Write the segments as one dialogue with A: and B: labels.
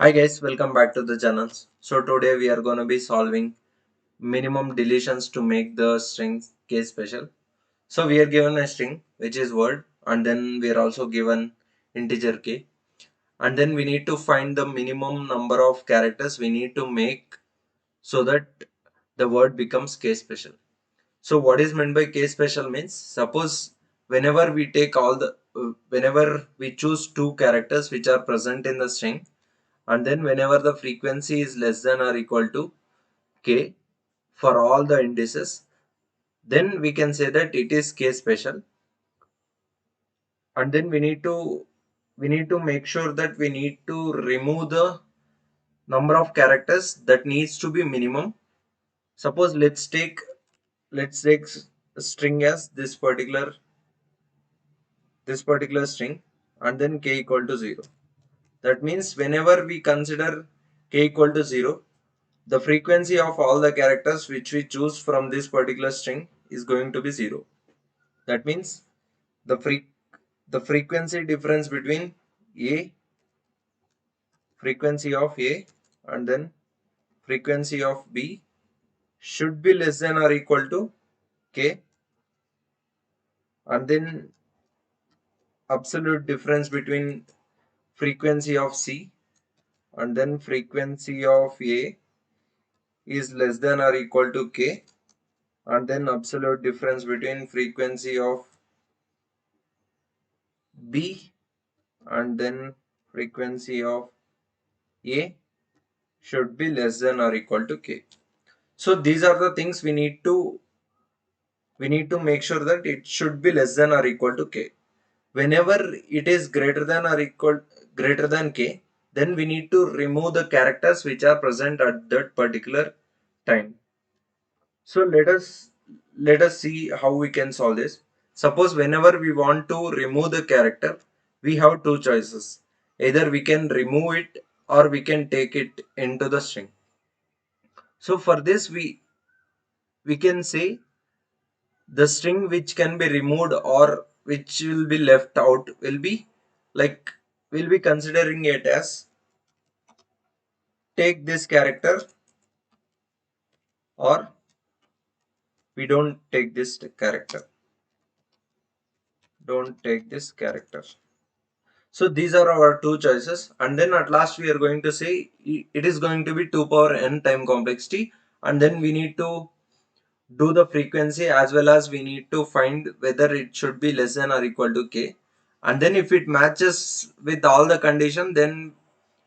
A: Hi guys, welcome back to the channel. So today we are going to be solving minimum deletions to make the string case special. So we are given a string which is word, and then we are also given integer k, and then we need to find the minimum number of characters we need to make so that the word becomes case special. So what is meant by case special means, suppose whenever we take whenever we choose two characters which are present in the string, and then whenever the frequency is less than or equal to k for all the indices, then we can say that it is k special. And then we need to make sure that we need to remove the number of characters that needs to be minimum. Suppose let's take a string as this particular string, and then k equal to 0. That means whenever we consider k equal to 0, the frequency of all the characters which we choose from this particular string is going to be 0. That means the frequency difference between a frequency of a and then frequency of b should be less than or equal to k, and then absolute difference between frequency of c and then frequency of a is less than or equal to k, and then absolute difference between frequency of b and then frequency of a should be less than or equal to k. So these are the things we need to make sure that it should be less than or equal to k. Whenever it is greater than k, then we need to remove the characters which are present at that particular time. So let us see how we can solve this. Suppose whenever we want to remove the character, we have two choices. Either we can remove it or we can take it into the string. So for this we can say the string which can be removed or which will be left out will be like, we'll be considering it as take this character, or we don't take this character. Don't take this character. So these are our two choices, and then at last we are going to say it is going to be 2 power n time complexity, and then we need to do the frequency as well as we need to find whether it should be less than or equal to k. And then if it matches with all the condition, then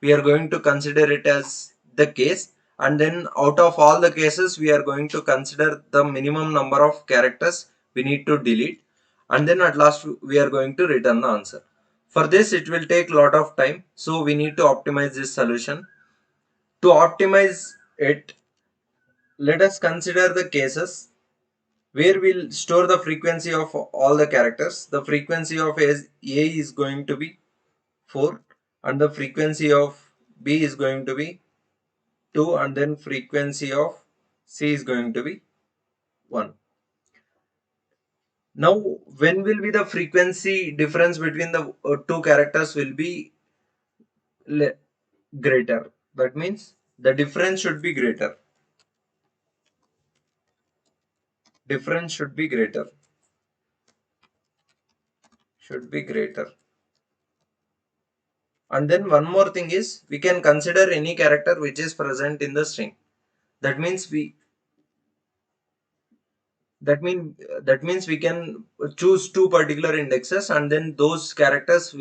A: we are going to consider it as the case, and then out of all the cases we are going to consider the minimum number of characters we need to delete, and then at last we are going to return the answer. For this it will take a lot of time, so we need to optimize this solution. To optimize it, let us consider the cases where we'll store the frequency of all the characters. The frequency of A is going to be 4, and the frequency of B is going to be 2, and then frequency of C is going to be 1. Now when will be the frequency difference between the two characters will be greater? That means the difference should be greater. Difference should be greater. Should be greater. And then one more thing is, we can consider any character which is present in the string. That means that means we can choose two particular indexes, and then those characters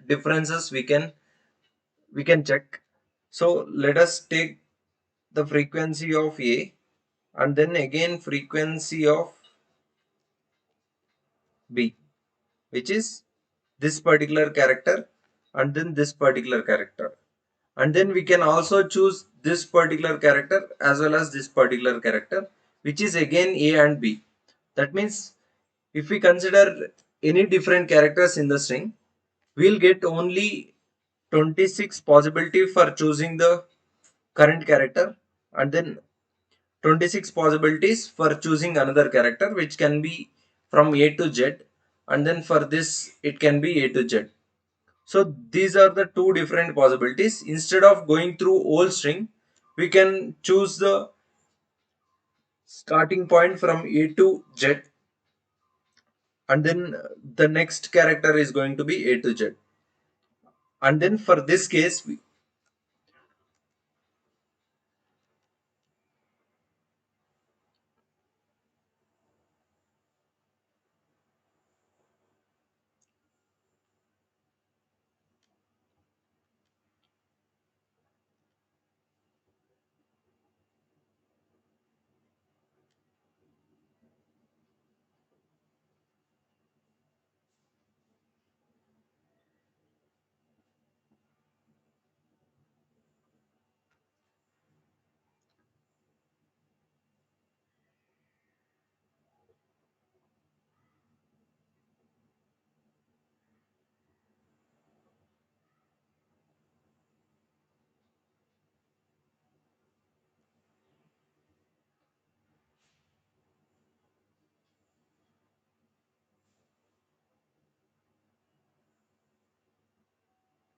A: differences we can check. So let us take the frequency of a, and then again frequency of b, which is this particular character and then this particular character. And then we can also choose this particular character as well as this particular character, which is again a and b. That means if we consider any different characters in the string, we'll get only 26 possibility for choosing the current character, and then 26 possibilities for choosing another character which can be from a to z, and then for this it can be a to z. So these are the two different possibilities. Instead of going through whole string, we can choose the starting point from A to Z, and then the next character is going to be A to Z. And then for this case,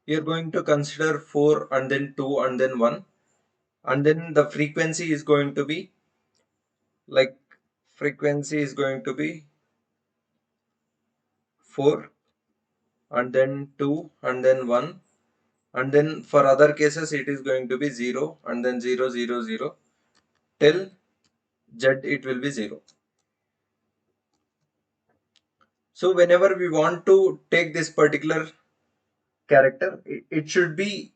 A: we are going to consider 4 and then 2 and then 1, and then the frequency is going to be like frequency is going to be 4 and then 2 and then 1, and then for other cases it is going to be 0 and then 0 0 0 till z it will be 0. So whenever we want to take this particular character, it should be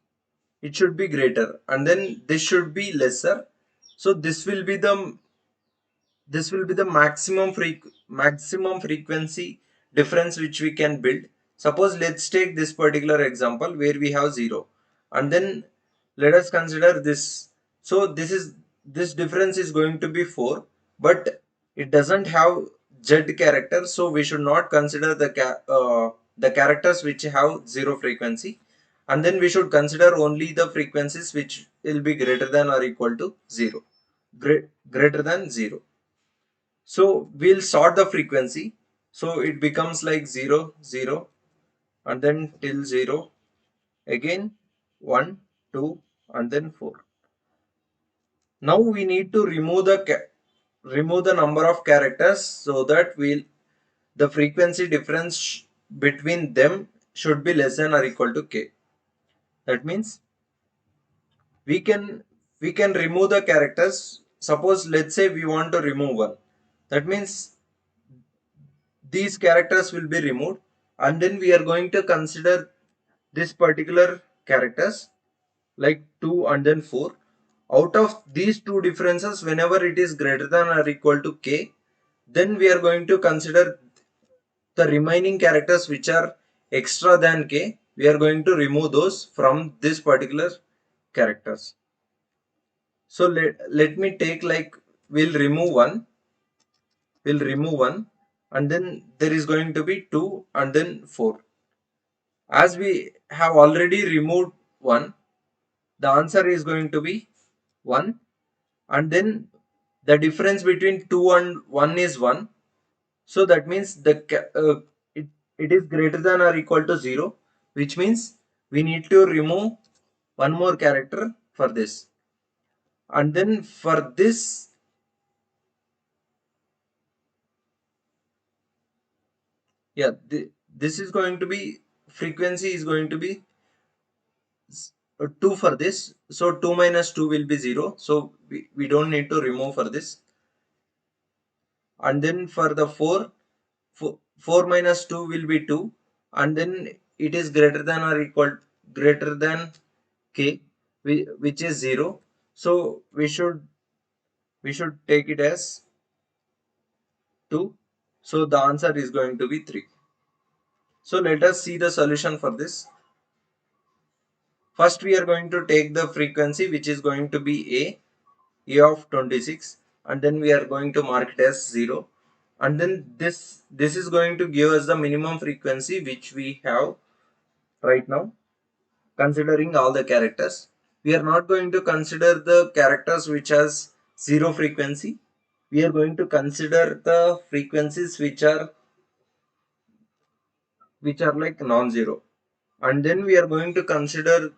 A: greater, and then this should be lesser. So this will be the maximum frequency difference which we can build. Suppose let's take this particular example where we have 0, and then let us consider this. So this difference is going to be 4, but it doesn't have z character, so we should not consider the characters which have 0 frequency, and then we should consider only the frequencies which will be greater than or equal to 0, greater than 0. So we'll sort the frequency. So it becomes like 0, 0, and then till 0, again 1, 2, and then 4. Now we need to remove the number of characters so that the frequency difference between them should be less than or equal to k. That means we can we can remove the characters. Suppose let's say we want to remove one. That means these characters will be removed, and then we are going to consider this particular characters like 2 and then 4. Out of these two differences, whenever it is greater than or equal to k, then we are going to consider the remaining characters which are extra than k. We are going to remove those from this particular characters. So let me take like we'll remove one, and then there is going to be 2 and then 4. As we have already removed 1, the answer is going to be 1, and then the difference between 2 and 1 is 1. So that means it is greater than or equal to 0, which means we need to remove one more character for this. And then for this, yeah, this is going to be frequency is going to be 2 for this. So 2 minus 2 will be 0. So we don't need to remove for this. And then for the 4 minus 2 will be 2, and then it is greater than or equal greater than k, which is 0. So we should take it as 2. So the answer is going to be 3. So let us see the solution for this. First we are going to take the frequency which is going to be a of 26, and then we are going to mark it as 0, and then this is going to give us the minimum frequency which we have right now, considering all the characters. We are not going to consider the characters which has 0 frequency. We are going to consider the frequencies which are like non-zero, and then we are going to consider,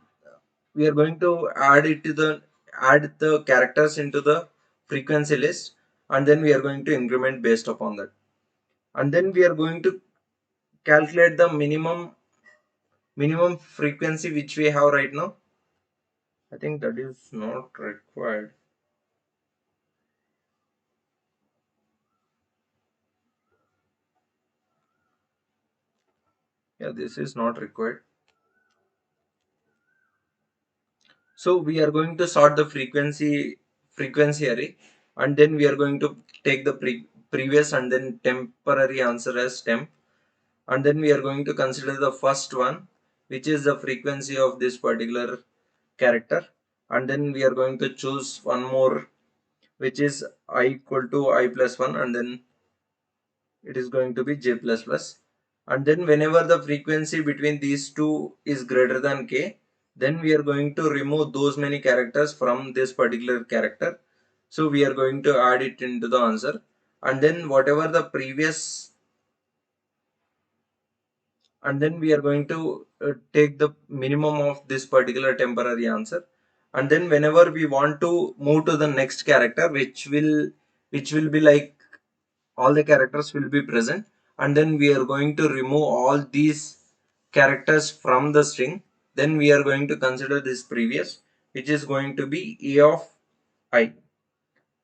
A: we are going to add the characters into the frequency list, and then we are going to increment based upon that, and then we are going to calculate the minimum frequency which we have right now. I think that is not required. Yeah, this is not required. So we are going to sort the frequency array, and then we are going to take the previous and then temporary answer as temp, and then we are going to consider the first one, which is the frequency of this particular character, and then we are going to choose one more, which is I equal to I plus 1, and then it is going to be j plus plus, and then whenever the frequency between these two is greater than k, then we are going to remove those many characters from this particular character. So we are going to add it into the answer, and then whatever the previous, and then we are going to take the minimum of this particular temporary answer, and then whenever we want to move to the next character, which will be like all the characters will be present, and then we are going to remove all these characters from the string, then we are going to consider this previous, which is going to be a of I,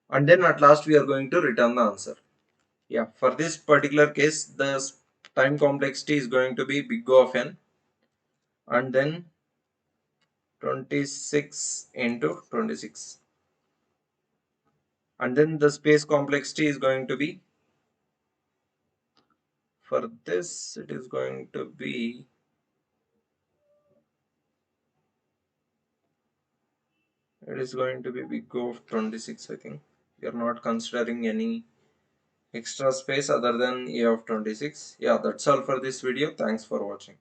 A: and then at last we are going to return the answer. Yeah, for this particular case the time complexity is going to be big O of n, and then 26 into 26, and then the space complexity is going to be, for this it is going to be, it is going to be big O of 26. I think we are not considering any extra space other than A of 26. Yeah, that's all for this video. Thanks for watching.